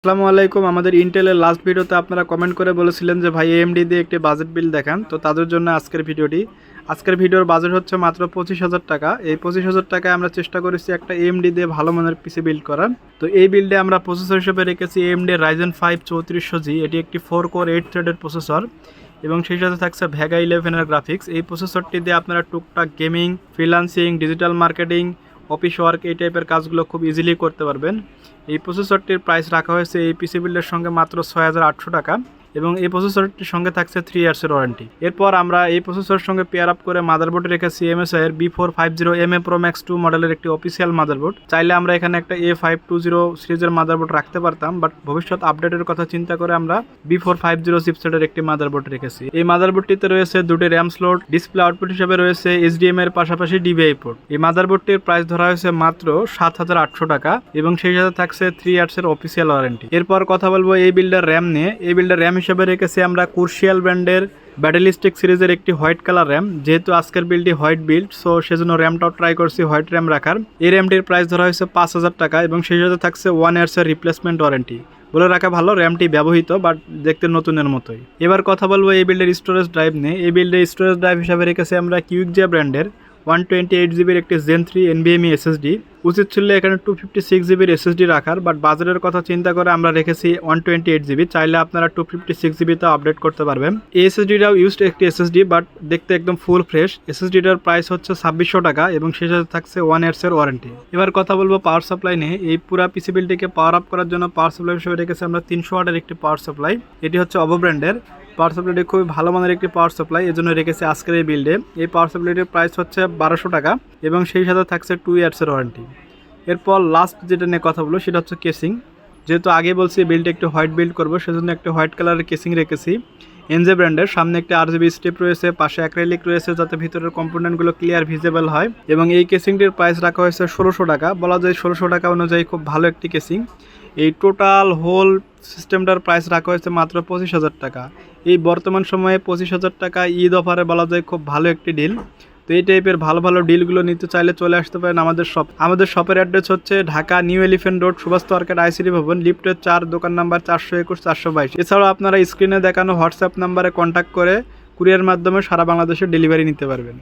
আসসালামু আলাইকুম। আমাদের ইন্টেলের লাস্ট ভিডিওতে আপনারা কমেন্ট করে বলেছিলেন যে ভাই এএমডি দিয়ে একটি বাজেট বিল দেখান। তো তাদের জন্য আজকের ভিডিওটি। আজকের ভিডিওর বাজেট হচ্ছে মাত্র 25,000 টাকা। এই 25,000 টাকায় আমরা চেষ্টা করেছি একটা এএমডি দিয়ে ভালো মানের পিসি বিল্ড করার। তো এই বিল্ডে আমরা প্রসেসর হিসেবে রেখেছি এএমডি Ryzen 5 3400G। এটি একটি 4 কোর 8 থ্রেডের প্রসেসর এবং সেই সাথে থাকছে ভেগা 11 এর গ্রাফিক্স। এই প্রসেসরটি দিয়ে আপনারা টুকটাক gaming, freelancing, digital marketing, office work এই টাইপের কাজগুলো খুব ইজিলি করতে পারবেন। এই প্রসেসরটির প্রাইস রাখা হয়েছে এই পিসি বিল্ডের সঙ্গে মাত্র 6,800 টাকা এবং এই প্রসেসরটির সঙ্গে থাকছে 3 ইয়ার্সের ওয়ারেন্টি। এরপর আমরা এই প্রসেসরের সঙ্গে পেয়ার আপ করে মাদারবোর্ডে রেখেছি MSI এর B450MA Pro Max 2 মডেলের একটি অফিসিয়াল মাদারবোর্ড। চাইলে আমরা এখানে একটা A520 সিরিজের মাদারবোর্ড রাখতে পারতাম, বাট ভবিষ্যৎ আপডেটের কথা চিন্তা করে আমরা B450 চিপসেটের একটি মাদারবোর্ড রেখেছি। এই মাদারবোর্ডটিতে রয়েছে দুটি র্যাম স্লট, ডিসপ্লে আউটপুট হিসেবে রয়েছে HDMI এর পাশাপাশি DVI পোর্ট। এই মাদারবোর্ডটির প্রাইস ধরা হয়েছে মাত্র 7,800 টাকা এবং সেই সাথে থাকছে 3 ইয়ার্সের অফিসিয়াল ওয়ারেন্টি। এরপর কথা বলবো এই বিল্ডের র্যাম নিয়ে। এই বিল্ডের র্যাম হিসেবে রেখেছি আমরা ক্রুশিয়াল ব্র্যান্ডের ব্যাটেলিস্টিক সিরিজের একটি হোয়াইট কালার র্যাম। যেহেতু আজকের বিল্ডটি হোয়াইট বিল্ড, সো সেজন্য র্যামটাও ট্রাই করছি হোয়াইট র্যাম রাখার। এই র্যামটির প্রাইস ধরা হয়েছে 5,000 টাকা এবং সেই সাথে থাকছে 1 ইয়ার্সের রিপ্লেসমেন্ট ওয়ারেন্টি। বলে রাখা ভালো, র্যামটি ব্যবহৃত বাট দেখতে নতুনের মতোই। এবার কথা বলবো এই বিল্ডের স্টোরেজ ড্রাইভ নিয়ে। এই বিল্ডের স্টোরেজ ড্রাইভ হিসাবে রেখেছি আমরা কুইকজা ব্র্যান্ডের 128GB একটি Zen 3 NVMe SSD। উচিত ছিল এখানে 256GB SSD রাখার, বাট বাজারের কথা চিন্তা করে আমরা রেখেছি 128GB। চাইলে আপনারা 256GB তে আপডেট করতে পারবেন। এই SSDটাও ইউজড একটি SSD, বাট দেখতে একদম ফুল ফ্রেশ। SSDটার প্রাইস হচ্ছে 2,600 টাকা এবং সেই সাথে থাকছে 1 ইয়ার্সের ওয়ারেন্টি। এবার কথা বলবো পাওয়ার সাপ্লাই নিয়ে। এই পুরো পিসি বিলটিকে পাওয়ার আপ করার জন্য পাওয়ার সাপ্লাই হিসেবে রেখেছি আমরা 300 ওয়াটের একটি পাওয়ার সাপ্লাই। এটি হচ্ছে OVO ব্র্যান্ডের পাওয়ার সাপ্লাইটি, খুবই ভালো মানের একটি পাওয়ার সাপ্লাই, এজন্য রেখেছি আজকের এই বিল্ডে। এই পাওয়ার সাপ্লাইটির প্রাইস হচ্ছে 1,200 টাকা এবং সেই সাথে থাকছে 2 ইয়ার্সের ওয়ারেন্টি। এরপর লাস্ট যেটা নিয়ে কথা বলবো সেটা হচ্ছে কেসিং। যেহেতু আগে বলছি বিল্ডে একটু হোয়াইট বিল্ড করবো, সেজন্য একটা হোয়াইট কালারের কেসিং রেখেছি এনজে ব্র্যান্ডের। সামনে একটা RGB স্টেপ রয়েছে, পাশে অ্যাক্রিলিক রয়েছে যাতে ভিতরের কম্পোনেন্টগুলো ক্লিয়ার ভিজিবল হয় এবং এই কেসিংটির প্রাইস রাখা হয়েছে 1,600 টাকা। বলা যায় 1,600 টাকা অনুযায়ী খুব ভালো একটি কেসিং। এই টোটাল হোল সিস্টেমটার প্রাইস রাখা হয়েছে মাত্র 25,000 টাকা। এই বর্তমান সময়ে 25,000 টাকা ঈদ অফারে বলা যায় খুব ভালো একটি ডিল। তো এই টাইপের ভালো ভালো ডিলগুলো নিতে চাইলে চলে আসতে পারেন আমাদের শপ। আমাদের শপের অ্যাড্রেস হচ্ছে Dhaka New Elephant Road, Subhash market, ICD Bhaban, লিফটের 4, দোকান নাম্বার 421 422। এছাড়াও আপনারা স্ক্রিনে দেখানো হোয়াটসঅ্যাপ নাম্বারে কন্ট্যাক্ট করে কুরিয়ার মাধ্যমে সারা বাংলাদেশে ডেলিভারি নিতে পারবেন।